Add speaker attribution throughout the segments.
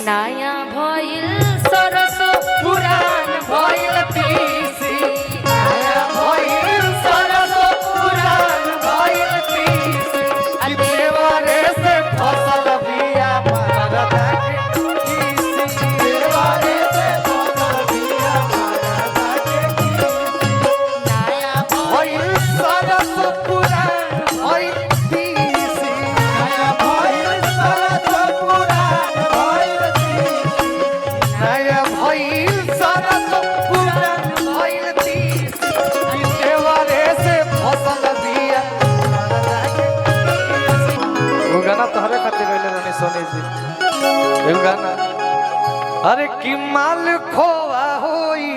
Speaker 1: नया भइल सरसो पुरान भइल तीसी
Speaker 2: नया भइल सरसो पुरान भइल तीसी देवारे से फसल बिया मरदा के तीसी देवारे से फसल बिया मरदा के तीसी
Speaker 1: नया
Speaker 2: भइल सरसो पुरान भइल तीसी नया भइल सरसो पुरान भइल तीसी नया भइल सरसो पुरान भइल तीसी देवारे से फसल बिया मरदा के तीसी। वो गाना तोहरे खातिर गइले रहनी सोनी जी एगो गाना अरे कि माल खोवा होई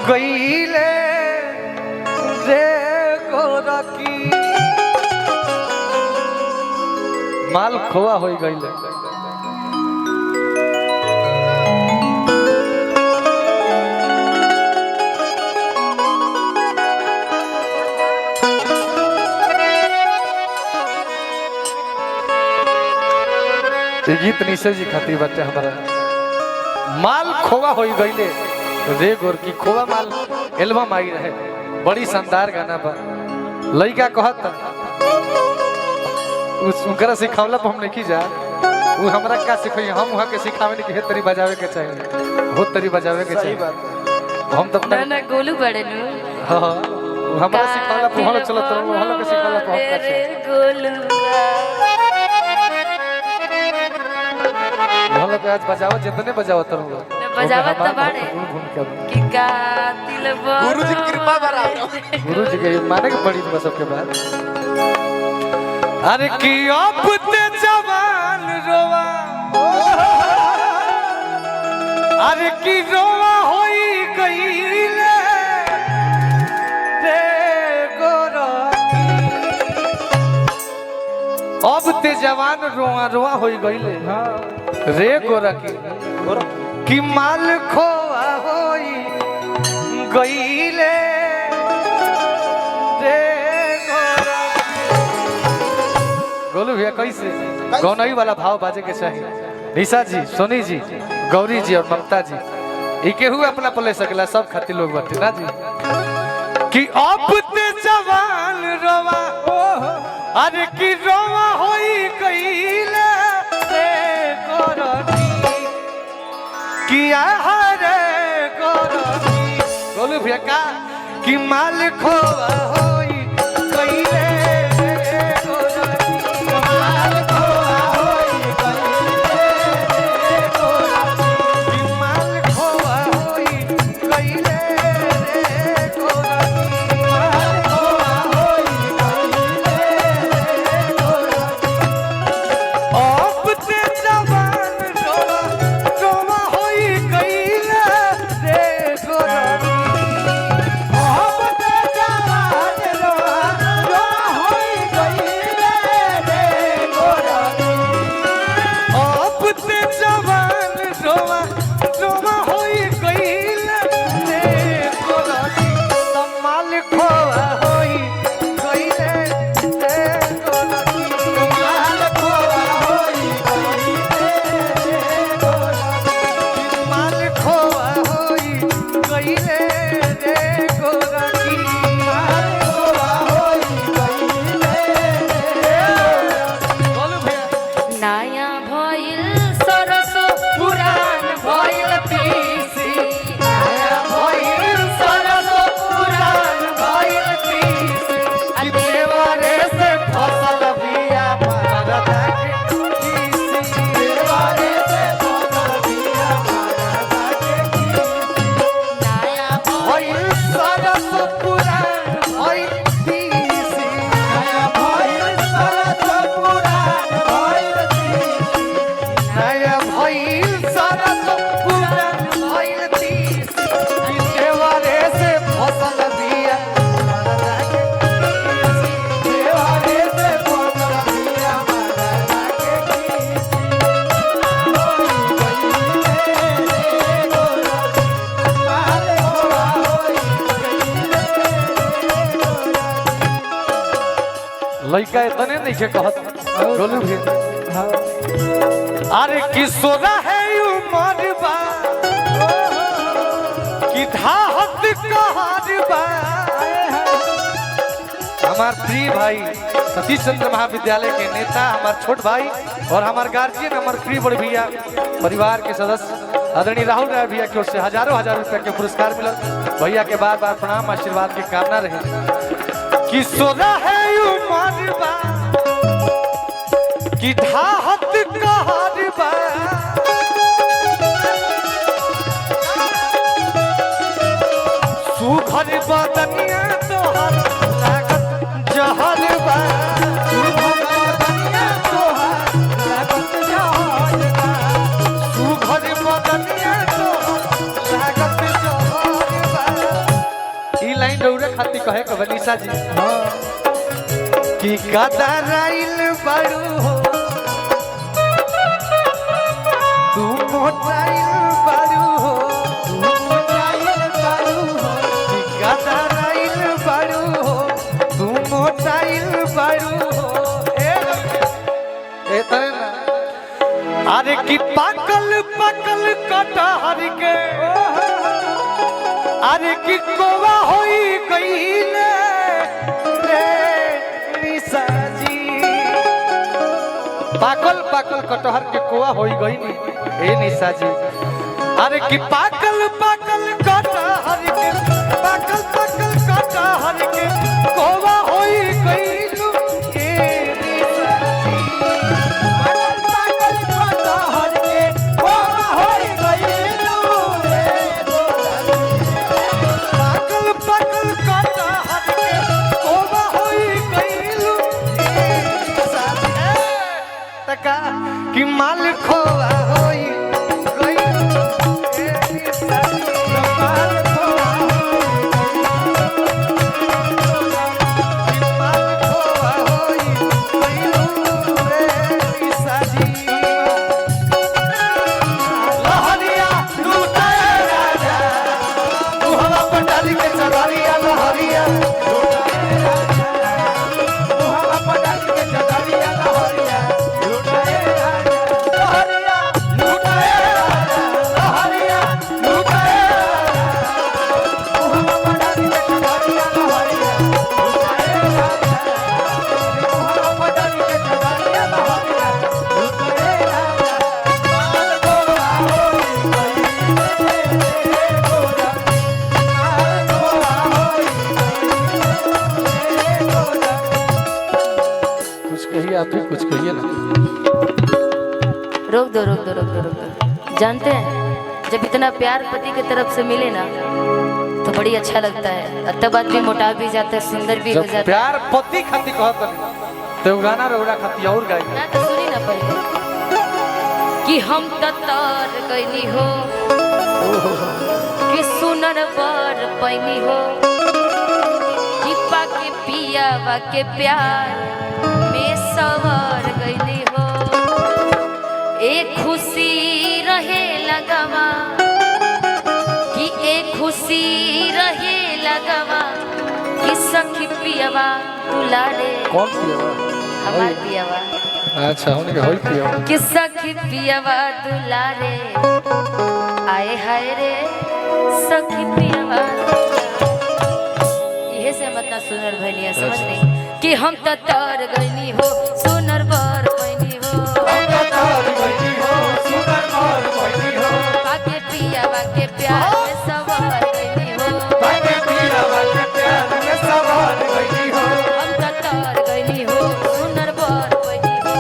Speaker 2: गईले रे गोरकी माल खोवा होई गईले ये गीत निशा जी खातिर बाटे हमारा माल खोवा होई गईले रे गोरकी खोवा माल एल्बम आई रहे बड़ी शानदार गाना बा लइका कहत उनकरा सिखावला पर हम नहीं जा वो हमरा का सिखाई हम वहां के सिखावे नहीं कि हे तरी बजावे के चाहिए हो तरी बजावे के चाहिए हम तो अपना
Speaker 1: ना गोलू बड़े नु
Speaker 2: हां वो हमरा सिखावला पर हम चलो तो हम लोग के सिखावला पर हम का चाहिए
Speaker 1: गोलू
Speaker 2: हम लोग आज बजाओ जितने बजाओ तो
Speaker 1: बजावत तो बाड़े कि का दिल
Speaker 3: गुरु जी कृपा बराबर
Speaker 2: गुरु जी के माने के पड़ी बस सबके बाद अरे की अब ते जवान रोवा अरे की रोवा होई गईले रे गोरकी अब ते जवान रोवा रोवा होई गईले रे गोरकी कि माल खोआ होई गईले रे गोलू भैया कैसे गौनई वाला भाव बाजे के चाहिए निशा जी सोनी जी गौरी जी और ममता जी ई केहू अपना पले सकला सब खातिर लोग बाटे ना जी कि अब ते जवान रोवा अरे कि रोवा होई गईले रे गोरकी किया हरे गोलू भैया का कि माल खोआ होई गईले रे गोरकी माल खोआ होई गईले रे गोरकी कि माल खोआ होई गईले रे गोरकी माल खोआ होई गईले रे गोरकी अब ते जवान रोवा रोवा होई गईले रे गोरकी अब ते जवान रोवा रोवा होई गईले रे गोरकी अब ते जवान रोवा रोवा होई गईले रे गोरकी माल खोआ होई गईले रे गोरकी माल खोआ होई गईले रे गोरकी माल खोआ होई गईले रे गोरकी माल खोआ होई गईले रे बोलू भैया
Speaker 1: नया भइल सरसो पुरान भइल तीसी
Speaker 2: नया भइल सरसो पुरान भइल तीसी देवारे से फसल बिया मरदा के तीसी देवारे से फसल बिया मरदा के तीसी
Speaker 1: नया
Speaker 2: भइल सरसो पुरान भइल तीसी नया भइल सरसो पुरान भइल तीसी नया भइल सरसो पुरान भइल तीसी देवारे से फसल बिया मरदा के तीसी देवारे से फसल बिया मरदा के तीसी लइका इतने नहीं के कहत गोलू भी अरे किशोरा है उमर बा कि धाहत कहार बा। हमार प्रिय भाई सतीश चंद्र महाविद्यालय के नेता, हमार छोट भाई और हमार गार्जियन, हमार प्रिय बड़े भैया परिवार के सदस्य आदरणीय राहुल राय भैया की ओर से हजारों रुपए के पुरस्कार मिलल। भैया के बार बार प्रणाम, आशीर्वाद की कामना रहे। किशोरा है उमर बा कि धाहत कहार बा। सुघर बदनिया तोहर लागत जहर बा। सुघर बदनिया तोहर लागत जहर बा। सुघर बदनिया तोहर लागत जहर बा। ई लाइन रौरे खाती कहे के बनीसा जी कि गदराइल बड़ू हो तू मोटाइल बड़ू हो। तू मोटाइल बड़ू हो कि गदराइल बड़ू हो तू मोटाइल बड़ू हो। ए तरे ना अरे कि पाकल पाकल कटहर के अरे कि कोवा होई गईले पाकल पाकल कटहर के कोआ होई गई नी ए निशा जी। अरे कि पाकल पाकल कटहर के पाकल पाकल कटहर के कोआ होई गई नु ए निशा जी। पाकल पाकल कटहर के कोआ होई गई नु पाकल पाकल कटहर के कोआ होई गई नु ए निशा जी। तका कि माल खोआ होई गई ए निशा जी। माल खोआ कि माल खोआ होई गई ए निशा जी। लहरिया लूटाए राजा तू हवा पर डाली के चढ़ारिया। लहरिया लूटाए राजा तू हवा पर डाली के चढ़ारिया। लहरिया लूटाए राजा लहरिया लूटाए राजा लहरिया लूटाए राजा तू हवा पर डाली के चढ़ारिया। लहरिया लूटाए राजा तू हवा पर डाली के चढ़ारिया। लहरिया लूटाए राजा माल गोवा होई गई रे गोरा। माल गोवा होई गई रे गोरा। कुछ कहिए आप भी, कुछ कहिए ना।
Speaker 1: रोक दो रोक दो रोक दो रोक दो। जानते हैं जब इतना प्यार पति की तरफ से मिले ना तो बड़ी अच्छा लगता है, और तब आदमी मोटा भी जाता है, सुंदर भी हो
Speaker 2: जब
Speaker 1: जाता है।
Speaker 2: प्यार पति खाती कहत नहीं तो गाना रौरा खाती और गाई।
Speaker 1: ना तो सुनी ना पहले कि हम तर गईनी हो कि सुनर बर पैनी हो कि पाके पिया के प्यार में सवर गईनी हो। एक खुशी रहे लगवा कि एक खुशी रहे लगवा कि सखी पियावा दुलारे।
Speaker 2: कौन पियावा?
Speaker 1: हमार पियावा।
Speaker 2: अच्छा उनके होई पियावा
Speaker 1: कि सखी पियावा दुलारे आए हाय रे सखी पियावा। इहे से मतना सुनर भैलिया समझ नहीं कि हम तो तर गईनी हो सुनर बर पैनी हो। पाके पियावा के प्यार में सवार गईनी हो। हम तो तर गईनी हो सुनर बर पैनी हो।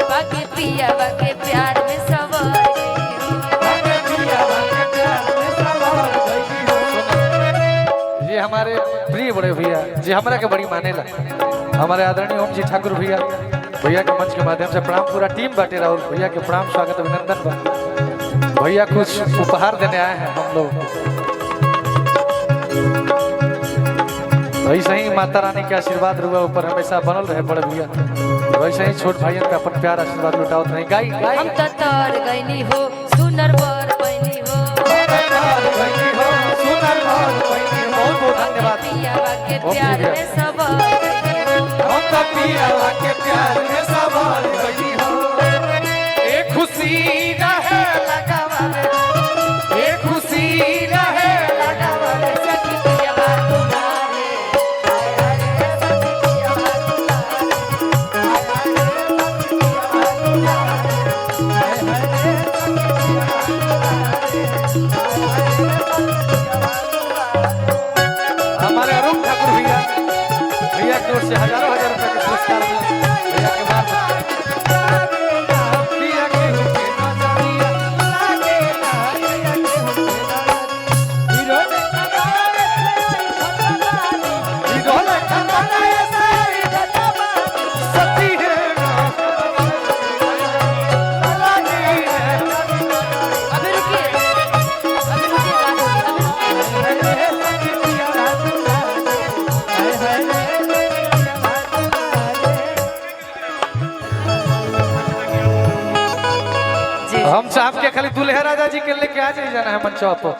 Speaker 1: पाके पियावा के प्यार में सवार गईनी हो।
Speaker 2: ये हमारे प्रिय बड़े भैया जी हमरा के बड़ी मानेला, हमारे आदरणीय ओम जी ठाकुर भैया भैया के मंच के माध्यम से प्रणाम। पूरा टीम बाटे राहुल भैया के प्रणाम, स्वागत अभिनंदन बा। भैया कुछ उपहार देने आए हैं हम लोग। वैसे ही माता रानी के आशीर्वाद रुआ ऊपर हमेशा बनल रहे बड़े भैया। वैसे ही छोट भाइयों का अपन प्यार आशीर्वाद लुटाओ नहीं गाई गाई।
Speaker 1: हम तो तर गईनी हो सुनर बर पैनी हो।
Speaker 2: बहुत बहुत धन्यवाद।
Speaker 1: पियावा के प्यार में सवार गईनी हो।
Speaker 2: तो पियावा के प्यार में सवार गई हो एक खुशी रहे लगावा रे एक खुशी रहे लगावा रे
Speaker 1: सखी पियवा तुम्हारे
Speaker 2: हमारे अरुण ठाकुर भैया भैया की ओर से हजारों हजार रुपए के पुरस्कार मिले भैया के बाद पिया के होके नजरिया लागे ना पिया के होके हीरो ने खंडारे हीरो ने खंडारे सारी घटना सती है लागे
Speaker 1: अभी रुकिए
Speaker 2: हम साहब के खाली दुल्हे राजा जी के लेके आ जाए जाना है मंचवा पर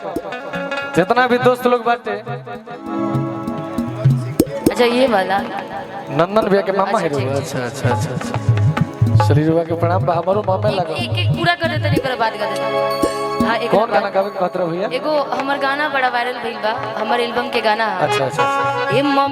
Speaker 2: जितना भी दोस्त लोग बाटे
Speaker 1: अच्छा ये वाला
Speaker 2: नंदन भैया के मामा हीरो अच्छा अच्छा अच्छा अच्छा शरीर भैया के प्रणाम बा हमारो मामे लगा
Speaker 1: एक एक पूरा कर देते नहीं बात कर देते हाँ एक
Speaker 2: कौन गाना गावे कहत रहो भैया
Speaker 1: एगो हमर गाना बड़ा वायरल भइल बा हमर एल्बम के गाना
Speaker 2: अच्छा अच्छा
Speaker 1: ए मम